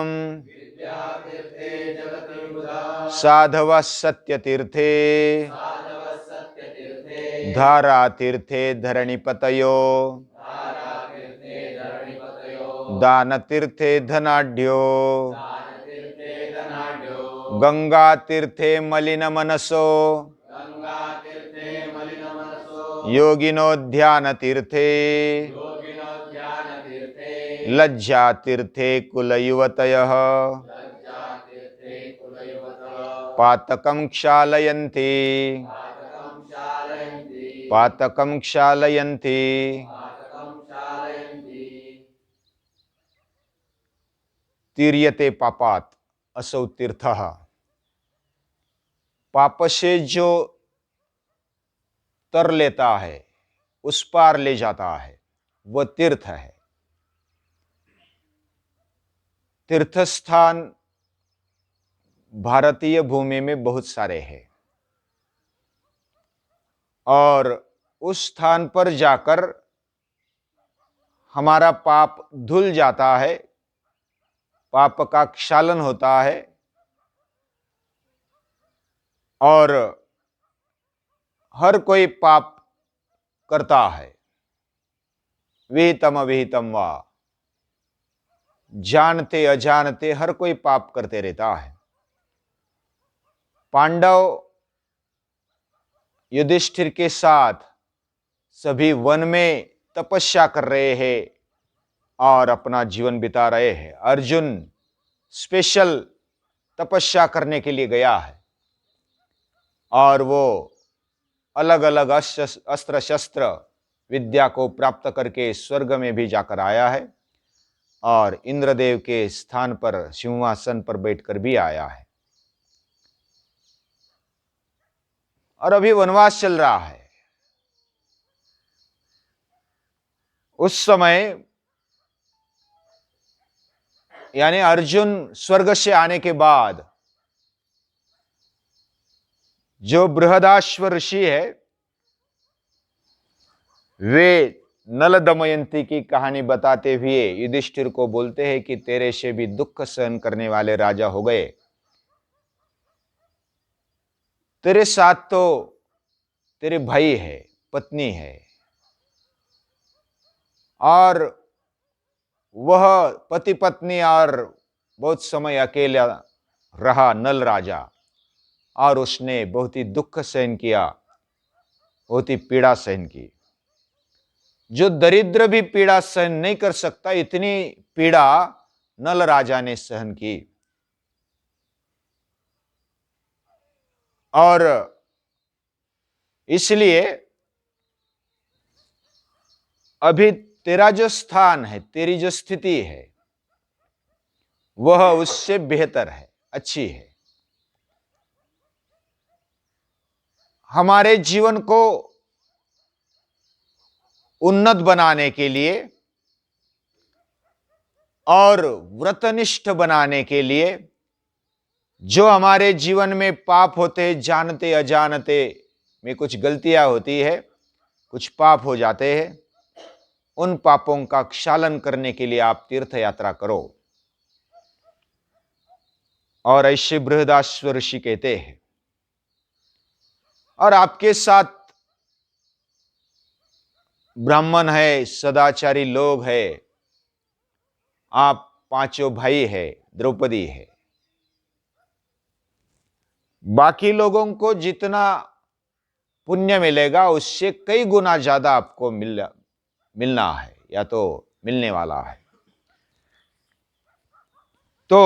विद्याम साधवः सत्यतीर्थे धारातीर्थे धरणिपतयो दानतीर्थे धनाढ्यो गंगातीर्थे मलिनमनसो योगिनो ध्यानतीर्थे लज्जातीर्थे कुलयुवतयः पातकं क्षालयन्ति पातकं क्षालयन्ति। तीर्यते पापात असौ तीर्थः। पाप से जो तर लेता है, उस पार ले जाता है, वह तीर्थ है। तीर्थ स्थान भारतीय भूमि में बहुत सारे हैं और उस स्थान पर जाकर हमारा पाप धुल जाता है, पाप का क्षालन होता है और हर कोई पाप करता है, विहितम अविहितम वा, जानते अजानते हर कोई पाप करते रहता है। पांडव युधिष्ठिर के साथ सभी वन में तपस्या कर रहे हैं और अपना जीवन बिता रहे हैं। अर्जुन स्पेशल तपस्या करने के लिए गया है और वो अलग अलग अस्त्र शस्त्र विद्या को प्राप्त करके स्वर्ग में भी जाकर आया है और इंद्रदेव के स्थान पर सिंहासन पर बैठकर भी आया है और अभी वनवास चल रहा है। उस समय यानी अर्जुन स्वर्ग से आने के बाद जो बृहदाश्व ऋषि है वे नल दमयंती की कहानी बताते हुए युधिष्ठिर को बोलते हैं कि तेरे से भी दुख सहन करने वाले राजा हो गए। तेरे साथ तो तेरे भाई है, पत्नी है और वह पति पत्नी और बहुत समय अकेला रहा नल राजा और उसने बहुत ही दुख सहन किया, बहुत ही पीड़ा सहन की। जो दरिद्र भी पीड़ा सहन नहीं कर सकता, इतनी पीड़ा नल राजा ने सहन की। और इसलिए अभी तेरा जो स्थान है, तेरी जो स्थिति है, वह उससे बेहतर है, अच्छी है। हमारे जीवन को उन्नत बनाने के लिए और व्रतनिष्ठ बनाने के लिए जो हमारे जीवन में पाप होते, जानते अजानते में कुछ गलतियां होती है, कुछ पाप हो जाते हैं, उन पापों का क्षालन करने के लिए आप तीर्थ यात्रा करो। और ऐसे बृहदाश्व ऋषि कहते हैं। और आपके साथ ब्राह्मण है, सदाचारी लोग है, आप पांचों भाई है, द्रौपदी है। बाकी लोगों को जितना पुण्य मिलेगा उससे कई गुना ज्यादा आपको मिलना है या तो मिलने वाला है। तो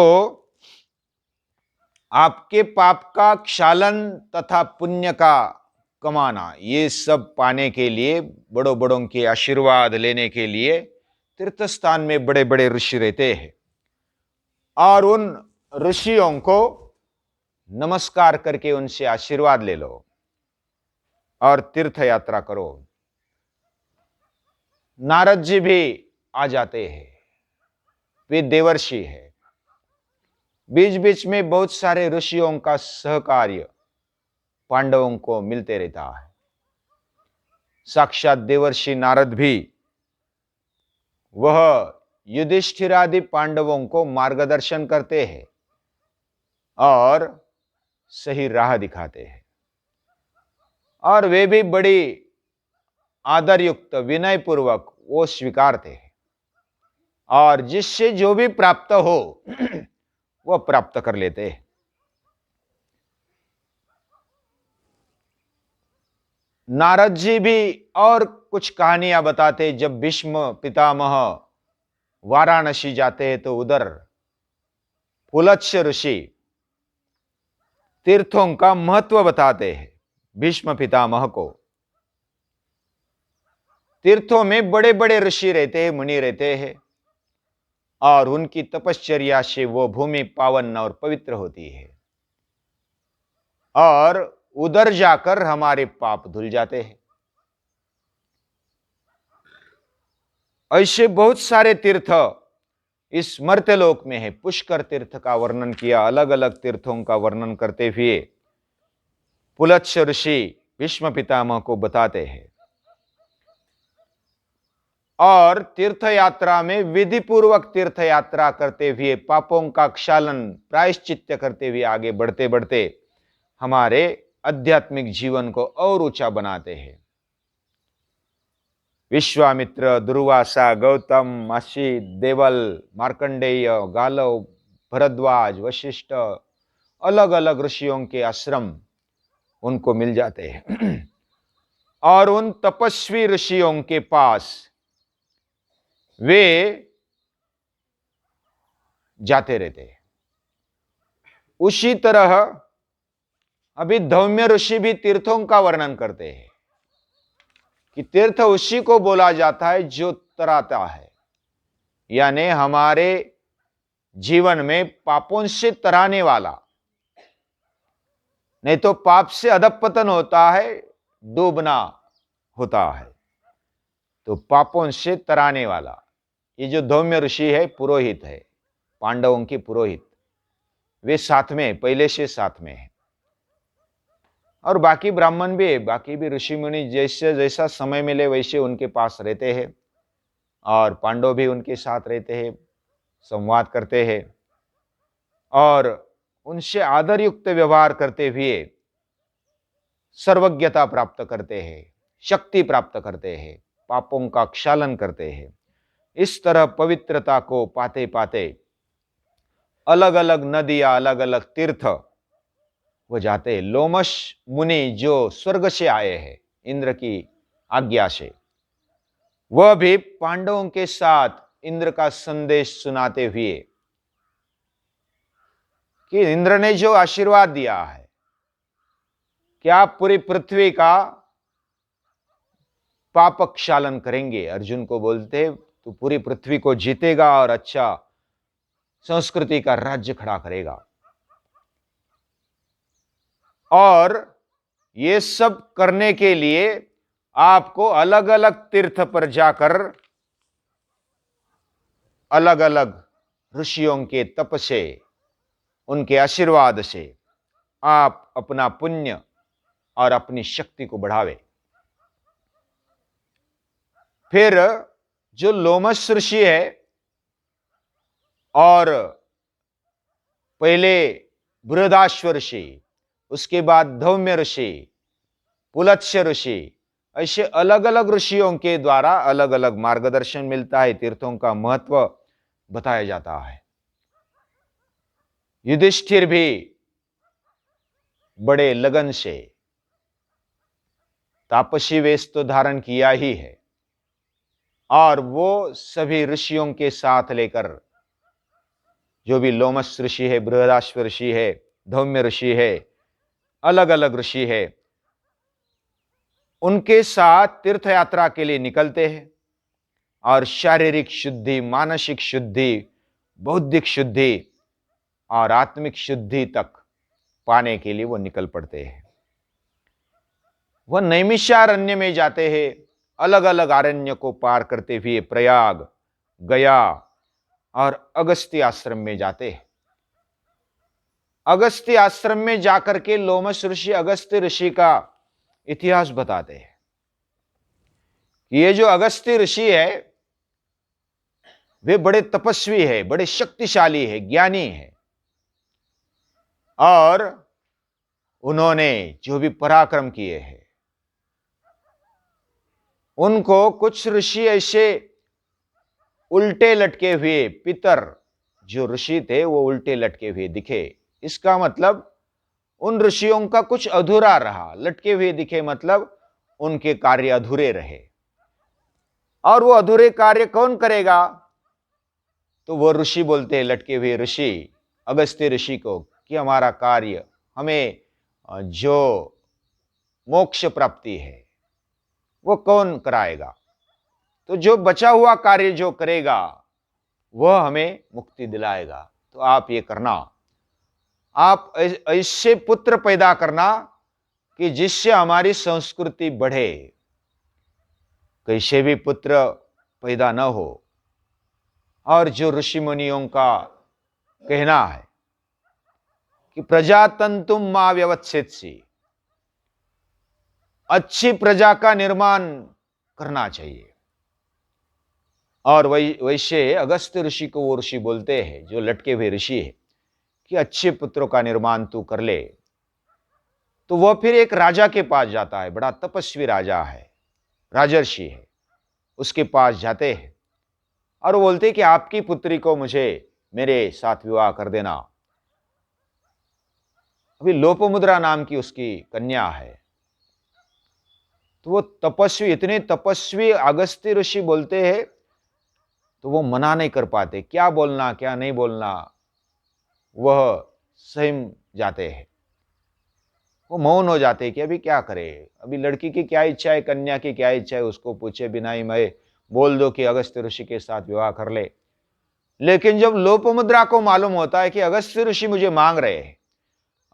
आपके पाप का क्षालन तथा पुण्य का कमाना, ये सब पाने के लिए, बड़ों बड़ों के आशीर्वाद लेने के लिए तीर्थ स्थान में बड़े बड़े ऋषि रहते हैं और उन ऋषियों को नमस्कार करके उनसे आशीर्वाद ले लो और तीर्थ यात्रा करो। नारद जी भी आ जाते हैं, वे देवर्षि है। बीच बीच में बहुत सारे ऋषियों का सहकार्य पांडवों को मिलते रहता है। साक्षात देवर्षि नारद भी वह युधिष्ठिर आदि पांडवों को मार्गदर्शन करते हैं और सही राह दिखाते हैं, और वे भी बड़ी आदरयुक्त विनय पूर्वक वो स्वीकारते हैं, और जिससे जो भी प्राप्त हो वह प्राप्त कर लेते हैं। नारद जी भी और कुछ कहानियां बताते। जब भीष्म पितामह वाराणसी जाते हैं तो उधर पुलत्स्य ऋषि तीर्थों का महत्व बताते हैं भीष्म पितामह को। तीर्थों में बड़े बड़े ऋषि रहते हैं, मुनि रहते हैं, और उनकी तपश्चर्या से वो भूमि पावन और पवित्र होती है, और उधर जाकर हमारे पाप धुल जाते हैं। ऐसे बहुत सारे तीर्थ इस मर्त्यलोक में है। पुष्कर तीर्थ का वर्णन किया, अलग अलग तीर्थों का वर्णन करते हुए पुलत्स्य ऋषि भीष्म पितामह को बताते हैं। और तीर्थ यात्रा में विधि पूर्वक तीर्थ यात्रा करते हुए पापों का क्षालन प्रायश्चित्त करते हुए आगे बढ़ते बढ़ते हमारे आध्यात्मिक जीवन को और ऊंचा बनाते हैं। विश्वामित्र, दुर्वासा, गौतम, असित, देवल, मार्कंडेय, गालव, भरद्वाज, वशिष्ठ, अलग अलग ऋषियों के आश्रम उनको मिल जाते हैं, और उन तपस्वी ऋषियों के पास वे जाते रहते हैं। उसी तरह अभी धौम्य ऋषि भी तीर्थों का वर्णन करते हैं कि तीर्थ उसी को बोला जाता है जो तराता है, यानी हमारे जीवन में पापों से तराने वाला। नहीं तो पाप से अधपतन होता है, डूबना होता है। तो पापों से तराने वाला ये जो धौम्य ऋषि है, पुरोहित है, पांडवों की पुरोहित, वे साथ में, पहले से साथ में है। और बाकी ब्राह्मण भी है, बाकी भी ऋषि मुनि जैसे जैसा समय मिले वैसे उनके पास रहते हैं, और पांडव भी उनके साथ रहते हैं, संवाद करते हैं, और उनसे आदरयुक्त व्यवहार करते हुए सर्वज्ञता प्राप्त करते हैं, शक्ति प्राप्त करते हैं, पापों का क्षालन करते हैं। इस तरह पवित्रता को पाते पाते अलग अलग नदियां, अलग अलग तीर्थ वो जाते हैं। लोमश मुनि जो स्वर्ग से आए हैं इंद्र की आज्ञा से, वह भी पांडवों के साथ इंद्र का संदेश सुनाते हुए कि इंद्र ने जो आशीर्वाद दिया है कि आप पूरी पृथ्वी का पाप क्षालन करेंगे, अर्जुन को बोलते तो पूरी पृथ्वी को जीतेगा और अच्छा संस्कृति का राज्य खड़ा करेगा। और ये सब करने के लिए आपको अलग अलग तीर्थ पर जाकर अलग अलग ऋषियों के तप से, उनके आशीर्वाद से आप अपना पुण्य और अपनी शक्ति को बढ़ावे। फिर जो लोमश ऋषि है, और पहले बृहदाश्व ऋषि, उसके बाद धौम्य ऋषि, पुलत्स्य ऋषि, ऐसे अलग अलग ऋषियों के द्वारा अलग अलग मार्गदर्शन मिलता है, तीर्थों का महत्व बताया जाता है। युधिष्ठिर भी बड़े लगन से तापसी वेश तो धारण किया ही है, और वो सभी ऋषियों के साथ लेकर, जो भी लोमश ऋषि है, बृहदाश्व ऋषि है, धौम्य ऋषि है, अलग अलग ऋषि है, उनके साथ तीर्थ यात्रा के लिए निकलते हैं, और शारीरिक शुद्धि, मानसिक शुद्धि, बौद्धिक शुद्धि और आत्मिक शुद्धि तक पाने के लिए वो निकल पड़ते हैं। वह नैमिषारण्य में जाते हैं, अलग अलग अरण्य को पार करते हुए प्रयाग, गया और अगस्त्य आश्रम में जाते हैं। अगस्त्य आश्रम में जाकर के लोमश ऋषि अगस्त्य ऋषि का इतिहास बताते हैं कि ये जो अगस्त्य ऋषि है, वे बड़े तपस्वी है, बड़े शक्तिशाली है, ज्ञानी है, और उन्होंने जो भी पराक्रम किए हैं, उनको कुछ ऋषि ऐसे उल्टे लटके हुए, पितर जो ऋषि थे वो उल्टे लटके हुए दिखे। इसका मतलब उन ऋषियों का कुछ अधूरा रहा। लटके हुए दिखे मतलब उनके कार्य अधूरे रहे। और वो अधूरे कार्य कौन करेगा? तो वो ऋषि बोलते हैं, लटके हुए ऋषि अगस्त्य ऋषि को, कि हमारा कार्य, हमें जो मोक्ष प्राप्ति है वो कौन कराएगा? तो जो बचा हुआ कार्य जो करेगा वह हमें मुक्ति दिलाएगा। तो आप ये करना, आप ऐसे पुत्र पैदा करना कि जिससे हमारी संस्कृति बढ़े। कैसे भी पुत्र पैदा न हो। और जो ऋषि मुनियों का कहना है कि प्रजातंतुम मां व्यवत्सेत्सि, अच्छी प्रजा का निर्माण करना चाहिए। और वैसे अगस्त्य ऋषि को वो ऋषि बोलते हैं, जो लटके हुए ऋषि है, कि अच्छे पुत्रों का निर्माण तू कर ले। तो वह फिर एक राजा के पास जाता है, बड़ा तपस्वी राजा है, राजर्षि है, उसके पास जाते हैं और वो बोलते हैं कि आपकी पुत्री को मुझे मेरे साथ विवाह कर देना। अभी लोपमुद्रा नाम की उसकी कन्या है। तो वो तपस्वी, इतने तपस्वी अगस्त्य ऋषि बोलते हैं, तो वो मना नहीं कर पाते, क्या बोलना क्या नहीं बोलना, वह सहम जाते हैं, वो मौन हो जाते हैं कि अभी क्या करे। अभी लड़की की क्या इच्छा है, कन्या की क्या इच्छा है, उसको पूछे बिना ही मैं बोल दो कि अगस्त्य ऋषि के साथ विवाह कर ले। लेकिन जब लोपमुद्रा को मालूम होता है कि अगस्त्य ऋषि मुझे मांग रहे हैं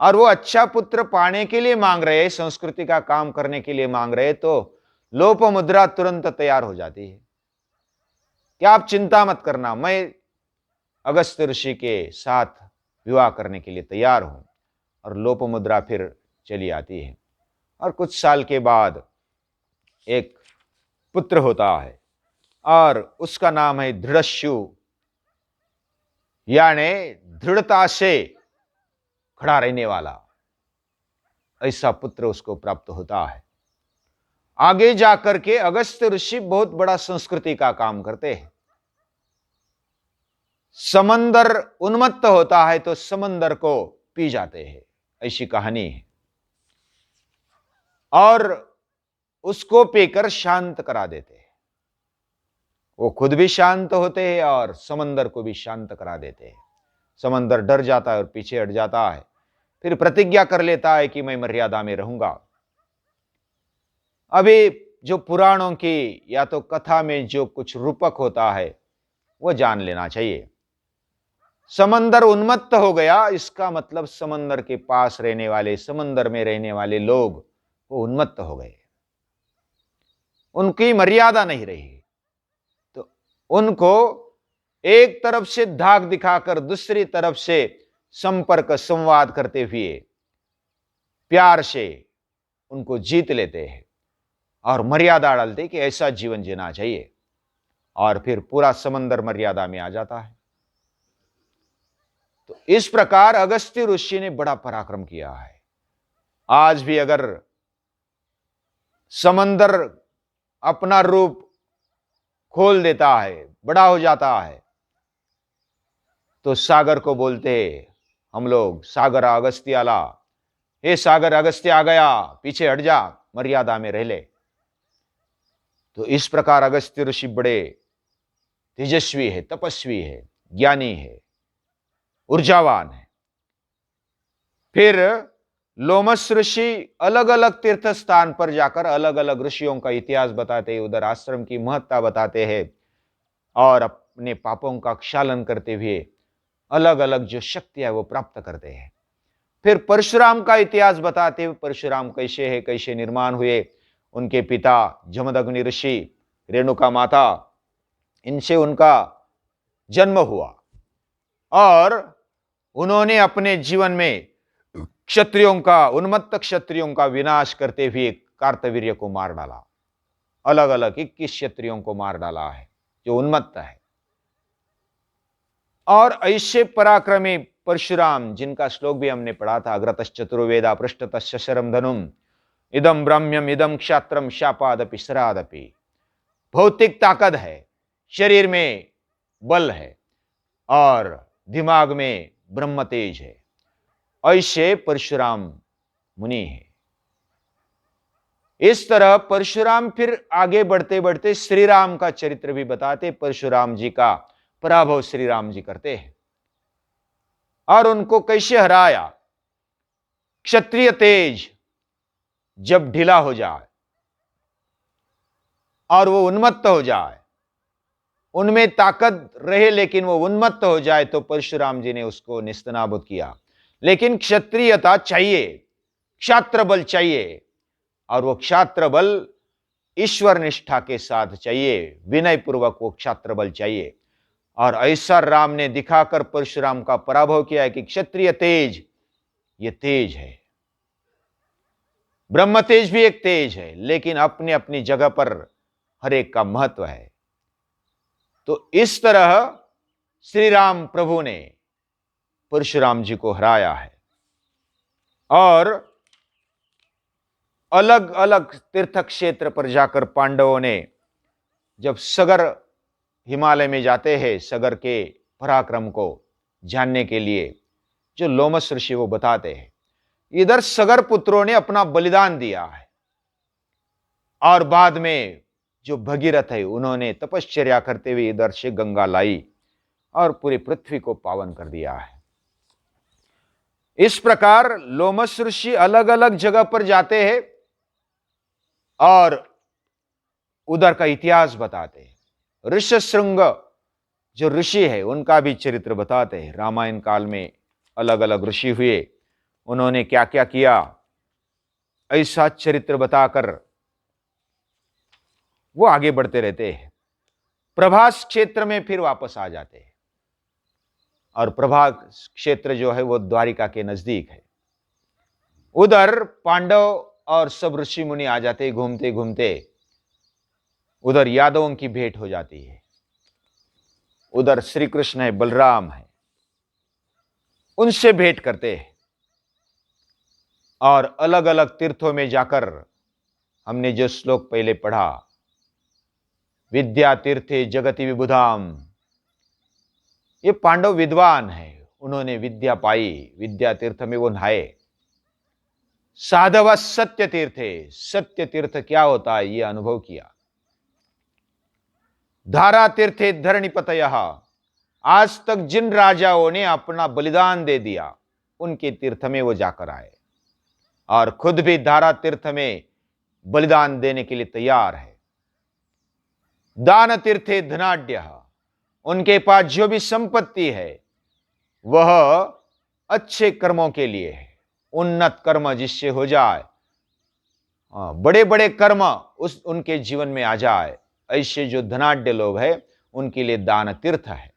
और वो अच्छा पुत्र पाने के लिए मांग रहे हैं, संस्कृति का काम करने के लिए मांग रहे हैं, तो लोपमुद्रा तुरंत तैयार हो जाती है कि आप चिंता मत करना, मैं अगस्त्य ऋषि के साथ विवाह करने के लिए तैयार हूं। और लोपमुद्रा फिर चली आती है। और कुछ साल के बाद एक पुत्र होता है और उसका नाम है दृढ़शु, यानी दृढ़ता से खड़ा रहने वाला, ऐसा पुत्र उसको प्राप्त होता है। आगे जाकर के अगस्त्य ऋषि बहुत बड़ा संस्कृति का काम करते हैं। समंदर उन्मत्त होता है तो समंदर को पी जाते हैं, ऐसी कहानी है। और उसको पीकर शांत करा देते हैं। वो खुद भी शांत होते हैं और समंदर को भी शांत करा देते हैं। समंदर डर जाता है और पीछे हट जाता है, फिर प्रतिज्ञा कर लेता है कि मैं मर्यादा में रहूंगा। अभी जो पुराणों की या तो कथा में जो कुछ रूपक होता है वो जान लेना चाहिए। समंदर उन्मत्त हो गया, इसका मतलब समंदर के पास रहने वाले, समंदर में रहने वाले लोग वो उन्मत्त हो गए, उनकी मर्यादा नहीं रही। तो उनको एक तरफ से धाक दिखाकर दूसरी तरफ से संपर्क संवाद करते हुए प्यार से उनको जीत लेते हैं और मर्यादा डालते कि ऐसा जीवन जीना चाहिए, और फिर पूरा समंदर मर्यादा में आ जाता है। तो इस प्रकार अगस्त्य ऋषि ने बड़ा पराक्रम किया है। आज भी अगर समंदर अपना रूप खोल देता है, बड़ा हो जाता है, तो सागर को बोलते हम लोग, सागर अगस्त्य आला, हे सागर अगस्त्य आ गया, पीछे हट जा, मर्यादा में रह ले। तो इस प्रकार अगस्त्य ऋषि बड़े तेजस्वी है, तपस्वी है, ज्ञानी है, ऊर्जावान है। फिर लोमस ऋषि अलग अलग तीर्थ स्थान पर जाकर अलग अलग ऋषियों का इतिहास बताते हैं, उधर आश्रम की महत्ता बताते हैं और अपने पापों का क्षालन करते हुए अलग अलग जो शक्ति है वो प्राप्त करते हैं। फिर परशुराम का इतिहास बताते हुए परशुराम कैसे है, कैसे निर्माण हुए, उनके पिता जमदग्नि ऋषि, रेणुका माता, इनसे उनका जन्म हुआ और उन्होंने अपने जीवन में क्षत्रियों का, उन्मत्त क्षत्रियों का विनाश करते हुए कार्तवीर्य को मार डाला। अलग अलग 21 क्षत्रियों को मार डाला है जो उन्मत्त है। और ऐसे पराक्रमी परशुराम, जिनका श्लोक भी हमने पढ़ा था, अग्रतश्चतुर्वेदा पृष्ठतश्च शरम धनुम इदम ब्रह्म्यम इदम क्षात्रम शापादपि शरादपि। भौतिक ताकत है, शरीर में बल है और दिमाग में ब्रह्म तेज है, ऐसे परशुराम मुनि है। इस तरह परशुराम फिर आगे बढ़ते बढ़ते श्री राम का चरित्र भी बताते, परशुराम जी का पराभव श्री राम जी करते हैं और उनको कैसे हराया। क्षत्रिय तेज जब ढीला हो जाए और वो उन्मत्त हो जाए, उनमें ताकत रहे लेकिन वो उन्मत्त हो जाए, तो परशुराम जी ने उसको निस्तनाबूद किया। लेकिन क्षत्रियता चाहिए, क्षात्र बल चाहिए, और वो क्षात्र बल ईश्वर निष्ठा के साथ चाहिए, विनय पूर्वक वो क्षात्र बल चाहिए। और ऐसा राम ने दिखाकर परशुराम का पराभव किया है कि क्षत्रिय तेज ये तेज है, ब्रह्म तेज भी एक तेज है, लेकिन अपनी अपनी जगह पर हर एक का महत्व है। तो इस तरह श्री राम प्रभु ने परशुराम जी को हराया है। और अलग अलग तीर्थ क्षेत्र पर जाकर पांडवों ने, जब सगर हिमालय में जाते हैं, सगर के पराक्रम को जानने के लिए, जो लोमस ऋषि वो बताते हैं, इधर सगर पुत्रों ने अपना बलिदान दिया है और बाद में जो भगीरथ है उन्होंने तपश्चर्या करते हुए इधर से गंगा लाई और पूरी पृथ्वी को पावन कर दिया है। इस प्रकार लोमस ऋषि अलग अलग जगह पर जाते हैं और उधर का इतिहास बताते हैं। ऋष्यशृंग जो ऋषि है उनका भी चरित्र बताते हैं। रामायण काल में अलग अलग ऋषि हुए, उन्होंने क्या क्या किया, ऐसा चरित्र बताकर वो आगे बढ़ते रहते हैं। प्रभास क्षेत्र में फिर वापस आ जाते हैं और प्रभास क्षेत्र जो है वो द्वारिका के नजदीक है। उधर पांडव और सब ऋषि मुनि आ जाते, घूमते घूमते उधर यादवों की भेंट हो जाती है। उधर श्री कृष्ण है, बलराम है, उनसे भेंट करते हैं और अलग अलग तीर्थों में जाकर, हमने जो श्लोक पहले पढ़ा, विद्या तीर्थे जगति विबुधाम, ये पांडव विद्वान है, उन्होंने विद्या पाई, विद्या तीर्थ में वो नहाए। साधव सत्य तीर्थे, सत्य तीर्थ क्या होता है ये अनुभव किया। धारा तीर्थे धरणिपतयः, आज तक जिन राजाओं ने अपना बलिदान दे दिया उनके तीर्थ में वो जाकर आए और खुद भी धारा तीर्थ में बलिदान देने के लिए तैयार है। दान तीर्थे धनाढ्यः, उनके पास जो भी संपत्ति है वह अच्छे कर्मों के लिए है, उन्नत कर्म जिससे हो जाए, बड़े बड़े कर्म उनके जीवन में आ जाए, ऐसे जो धनाढ्य लोग हैं उनके लिए दान तीर्थ है।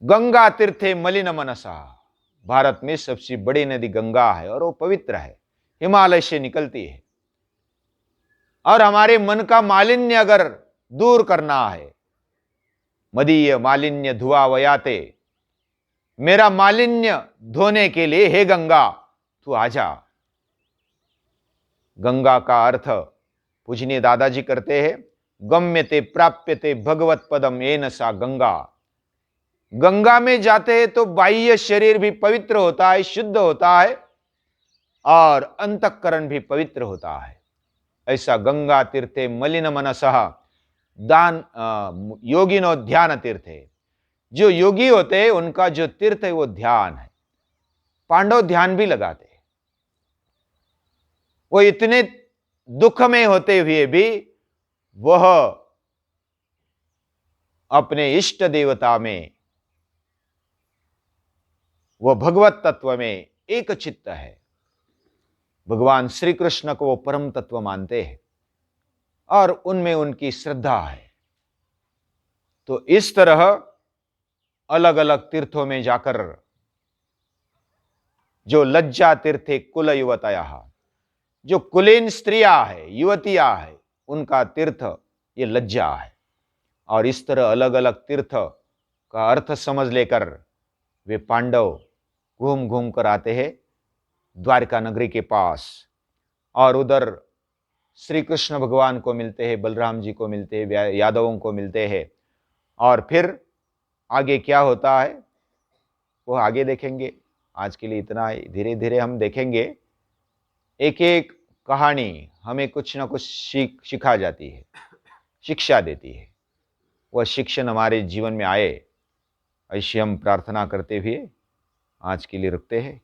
गंगा तीर्थे मलिन मनसा, भारत में सबसे बड़ी नदी गंगा है और वो पवित्र है, हिमालय से निकलती है। और हमारे मन का मालिन्य अगर दूर करना है, मदीय मालिन्य धुआ वयाते, मेरा मालिन्य धोने के लिए हे गंगा तू आजा। गंगा का अर्थ पूजनीय दादाजी करते हैं, गम्यते प्राप्यते भगवत पदम येन सा गंगा। गंगा में जाते हैं तो बाह्य शरीर भी पवित्र होता है, शुद्ध होता है और अंतःकरण भी पवित्र होता है। ऐसा गंगा तीर्थे मलिन मनसः दान योगिनो ध्यान तीर्थे, जो योगी होते हैं उनका जो तीर्थ है वो ध्यान है। पांडव ध्यान भी लगाते हैं, वो इतने दुख में होते हुए भी वह अपने इष्ट देवता में, वह भगवत तत्व में एक चित्त है। भगवान श्री कृष्ण को वो परम तत्व मानते हैं और उनमें उनकी श्रद्धा है। तो इस तरह अलग अलग तीर्थों में जाकर, जो लज्जा तीर्थे कुल युवतयः, जो कुलीन स्त्रियां है, युवतियां है, उनका तीर्थ ये लज्जा है। और इस तरह अलग अलग तीर्थ का अर्थ समझ लेकर वे पांडव घूम घूम कर आते हैं द्वारका नगरी के पास, और उधर श्री कृष्ण भगवान को मिलते हैं, बलराम जी को मिलते हैं, यादवों को मिलते हैं। और फिर आगे क्या होता है वो आगे देखेंगे। आज के लिए इतना ही, धीरे धीरे हम देखेंगे। एक एक कहानी हमें कुछ ना कुछ सिखा जाती है, शिक्षा देती है। वह शिक्षण हमारे जीवन में आए, ऐसी हम प्रार्थना करते हुए आज के लिए रुकते हैं।